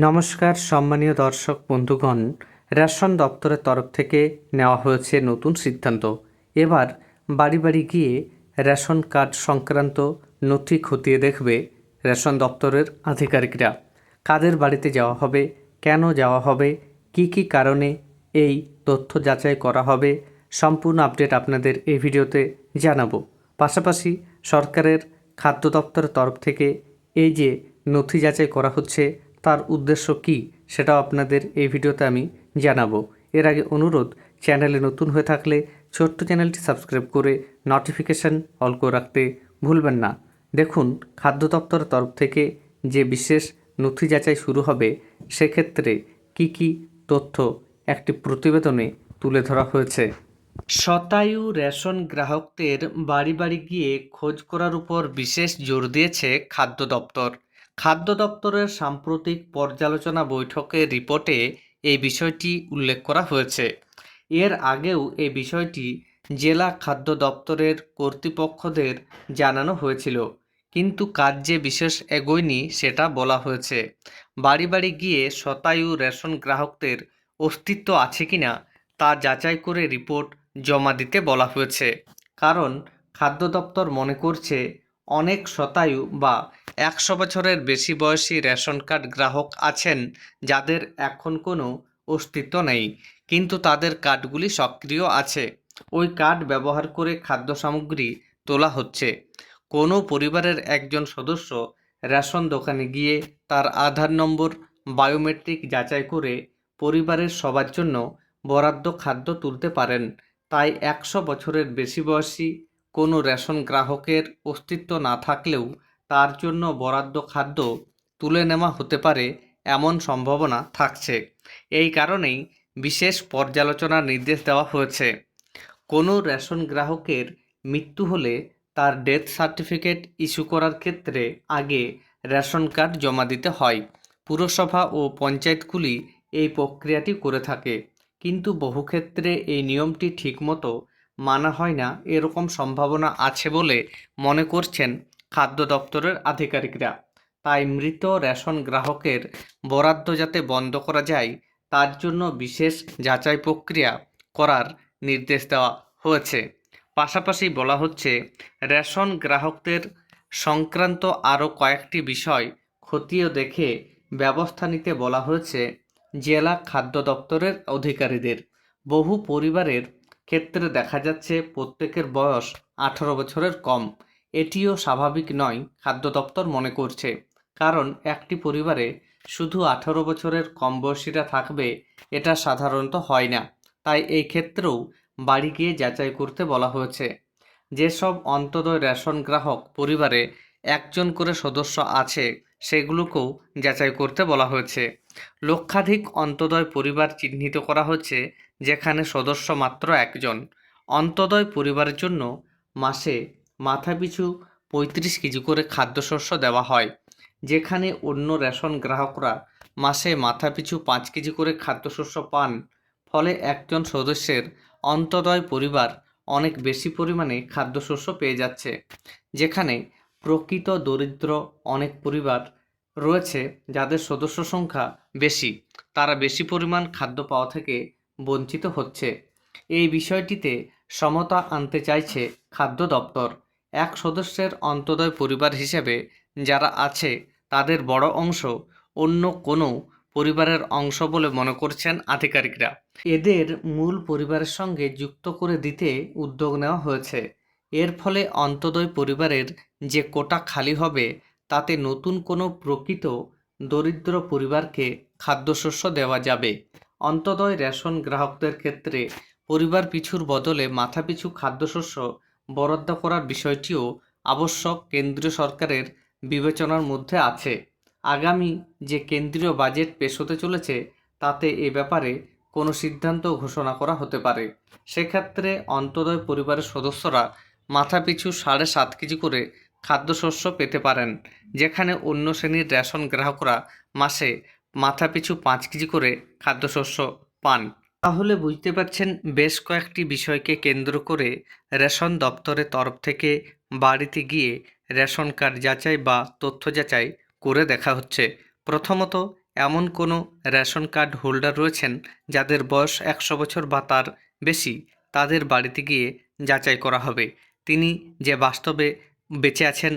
নমস্কার সম্মানীয় দর্শক বন্ধুগণ, রেশন দপ্তরের তরফ থেকে নেওয়া হয়েছে নতুন সিদ্ধান্ত। এবার বাড়ি বাড়ি গিয়ে রেশন কার্ড সংক্রান্ত নথি খতিয়ে দেখবে রেশন দপ্তরের আধিকারিকরা। কাদের বাড়িতে যাওয়া হবে, কেন যাওয়া হবে, কি কি কারণে এই তথ্য যাচাই করা হবে, সম্পূর্ণ আপডেট আপনাদের এই ভিডিওতে জানাবো। পাশাপাশি সরকারের খাদ্য দপ্তরের তরফ থেকে এই যে নথি যাচাই করা হচ্ছে তার উদ্দেশ্য কী সেটাও আপনাদের এই ভিডিওতে আমি জানাবো। এর আগে অনুরোধ, চ্যানেলে নতুন হয়ে থাকলে ছোট্ট চ্যানেলটি সাবস্ক্রাইব করে নোটিফিকেশান অল করে রাখতে ভুলবেন না। দেখুন, খাদ্য দপ্তরের তরফ থেকে যে বিশেষ নথি যাচাই শুরু হবে সেক্ষেত্রে কি কি তথ্য একটি প্রতিবেদনে তুলে ধরা হয়েছে। শতায়ু রেশন গ্রাহকদের বাড়ি বাড়ি গিয়ে খোঁজ করার উপর বিশেষ জোর দিয়েছে খাদ্য দপ্তর। খাদ্য দপ্তরের সাম্প্রতিক পর্যালোচনা বৈঠকের রিপোর্টে এই বিষয়টি উল্লেখ করা হয়েছে। এর আগেও এই বিষয়টি জেলা খাদ্য দপ্তরের কর্তৃপক্ষদের জানানো হয়েছিল, কিন্তু কাজ যে বিশেষ এগোয়নি সেটা বলা হয়েছে। বাড়ি বাড়ি গিয়ে শতায়ু রেশন গ্রাহকদের অস্তিত্ব আছে কিনা তা যাচাই করে রিপোর্ট জমা দিতে বলা হয়েছে। কারণ খাদ্য দপ্তর মনে করছে অনেক শতায়ু বা 100 বছরের বেশি বয়সী রেশন কার্ড গ্রাহক আছেন যাদের এখন কোনো অস্তিত্ব নেই, কিন্তু তাদের কার্ডগুলি সক্রিয় আছে। ওই কার্ড ব্যবহার করে খাদ্য সামগ্রী তোলা হচ্ছে। কোনো পরিবারের একজন সদস্য রেশন দোকানে গিয়ে তার আধার নম্বর বায়োমেট্রিক যাচাই করে পরিবারের সবার জন্য বরাদ্দ খাদ্য তুলতে পারেন। তাই 100 বছরের বেশি বয়সী কোনো রেশন গ্রাহকের অস্তিত্ব না থাকলেও তার জন্য বরাদ্দ খাদ্য তুলে নেওয়া হতে পারে এমন সম্ভাবনা থাকছে। এই কারণেই বিশেষ পর্যালোচনার নির্দেশ দেওয়া হয়েছে। কোনো রেশন গ্রাহকের মৃত্যু হলে তার ডেথ সার্টিফিকেট ইস্যু করার ক্ষেত্রে আগে রেশন কার্ড জমা দিতে হয়। পুরসভা ও পঞ্চায়েতগুলি এই প্রক্রিয়াটি করে থাকে, কিন্তু বহু ক্ষেত্রে এই নিয়মটি ঠিকমতো মানা হয় না, এরকম সম্ভাবনা আছে বলে মনে করছেন খাদ্য দপ্তরের আধিকারিকরা। তাই মৃত রেশন গ্রাহকের বরাদ্দ যাতে বন্ধ করা যায় তার জন্য বিশেষ যাচাই প্রক্রিয়া করার নির্দেশ দেওয়া হয়েছে। পাশাপাশি বলা হচ্ছে, রেশন গ্রাহকদের সংক্রান্ত আরও কয়েকটি বিষয় খতিয়ে দেখে ব্যবস্থা নিতে বলা হয়েছে জেলা খাদ্য দপ্তরের অধিকারীদের। বহু পরিবারের ক্ষেত্রে দেখা যাচ্ছে প্রত্যেকের বয়স 18 বছরের কম। এটিও স্বাভাবিক নয় খাদ্য দপ্তর মনে করছে, কারণ একটি পরিবারে শুধু 18 বছরের কম বয়সীরা থাকবে এটা সাধারণত হয় না। তাই এই ক্ষেত্রেও বাড়ি গিয়ে যাচাই করতে বলা হয়েছে। যেসব অন্তোদয় রেশন গ্রাহক পরিবারে একজন করে সদস্য আছে সেগুলোকেও যাচাই করতে বলা হয়েছে। লক্ষাধিক অন্তোদয় পরিবার চিহ্নিত করা হচ্ছে যেখানে সদস্য মাত্র একজন। অন্তোদয় পরিবারের জন্য মাসে মাথাপিছু 35 কেজি করে খাদ্যশস্য দেওয়া হয়, যেখানে অন্য রেশন গ্রাহকরা মাসে মাথাপিছু 5 কেজি করে খাদ্যশস্য পান। ফলে একজন সদস্যের অন্তোদয় পরিবার অনেক বেশি পরিমাণে খাদ্যশস্য পেয়ে যাচ্ছে, যেখানে প্রকৃত দরিদ্র অনেক পরিবার রয়েছে যাদের সদস্য সংখ্যা বেশি, তারা বেশি পরিমাণ খাদ্য পাওয়া থেকে বঞ্চিত হচ্ছে। এই বিষয়টিতে সমতা আনতে চাইছে খাদ্য দপ্তর। এক সদস্যের অন্তোদয় পরিবার হিসেবে যারা আছে তাদের বড় অংশ অন্য কোনো পরিবারের অংশ বলে মনে করছেন আধিকারিকরা। এদের মূল পরিবারের সঙ্গে যুক্ত করে দিতে উদ্যোগ নেওয়া হয়েছে। এর ফলে অন্তোদয় পরিবারের যে কোটা খালি হবে তাতে নতুন কোনো প্রকৃত দরিদ্র পরিবারকে খাদ্যশস্য দেওয়া যাবে। অন্তোদয় রেশন গ্রাহকদের ক্ষেত্রে পরিবার পিছুর বদলে মাথাপিছু খাদ্যশস্য বরাদ্দ করার বিষয়টিও আবশ্যক কেন্দ্রীয় সরকারের বিবেচনার মধ্যে আছে। আগামী যে কেন্দ্রীয় বাজেট পেশ হতে চলেছে তাতে এ ব্যাপারে কোনো সিদ্ধান্ত ঘোষণা করা হতে পারে। সেক্ষেত্রে অন্তোদয় পরিবারের সদস্যরা মাথাপিছু 7.5 কেজি করে খাদ্যশস্য পেতে পারেন, যেখানে অন্য শ্রেণীর রেশন গ্রাহকরা মাসে মাথাপিছু 5 কেজি করে খাদ্যশস্য পান। তাহলে বুঝতে পারছেন, বেশ কয়েকটি বিষয়কে কেন্দ্র করে রেশন দপ্তরের তরফ থেকে বাড়িতে গিয়ে রেশন কার্ড যাচাই বা তথ্য যাচাই করে দেখা হচ্ছে। প্রথমত, এমন কোনো রেশন কার্ড হোল্ডার রয়েছেন যাদের বয়স 100 বছর বা তার বেশি, তাদের বাড়িতে গিয়ে যাচাই করা হবে তিনি যে বাস্তবে বেঁচে আছেন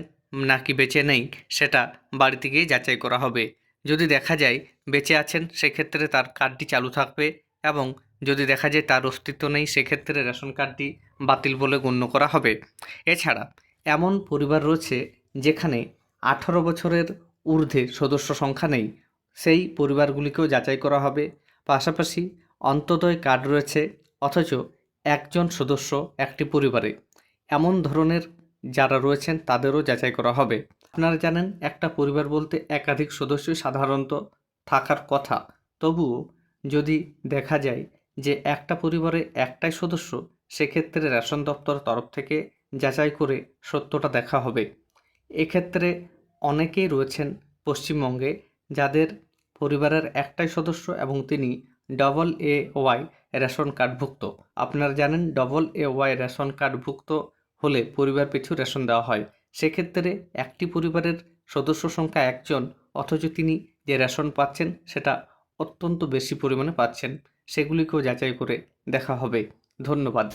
নাকি বেঁচে নেই, সেটা বাড়িতে গিয়ে যাচাই করা হবে। যদি দেখা যায় বেঁচে আছেন, সেক্ষেত্রে তার কার্ডটি চালু থাকবে, এবং যদি দেখা যায় তার অস্তিত্ব নেই, সেক্ষেত্রে রেশন কার্ডটি বাতিল বলে গণ্য করা হবে। এছাড়া এমন পরিবার রয়েছে যেখানে 18 বছরের ঊর্ধ্বে সদস্য সংখ্যা নেই, সেই পরিবারগুলিকেও যাচাই করা হবে। পাশাপাশি অন্তোদয় কার্ড রয়েছে অথচ একজন সদস্য একটি পরিবারে, এমন ধরনের যারা রয়েছেন তাদেরও যাচাই করা হবে। আপনারা জানেন একটা পরিবার বলতে একাধিক সদস্যই সাধারণত থাকার কথা, তবুও যদি দেখা যায় যে একটা পরিবারে একটাই সদস্য, সেক্ষেত্রে রেশন দপ্তর তরফ থেকে যাচাই করে সত্যটা দেখা হবে। এক্ষেত্রে অনেকেই রয়েছেন পশ্চিমবঙ্গে যাদের পরিবারের একটাই সদস্য এবং তিনি AA রেশন কার্ডভুক্ত। আপনারা জানেন AA রেশন কার্ডভুক্ত হলে পরিবার পিছু রেশন দেওয়া হয়। সেক্ষেত্রে একটি পরিবারের সদস্য সংখ্যা একজন, অথচ তিনি যে রেশন পাচ্ছেন সেটা অত্যন্ত বেশি পরিমাণে পাচ্ছেন, সেগুলিকেও যাচাই করে দেখা হবে। ধন্যবাদ।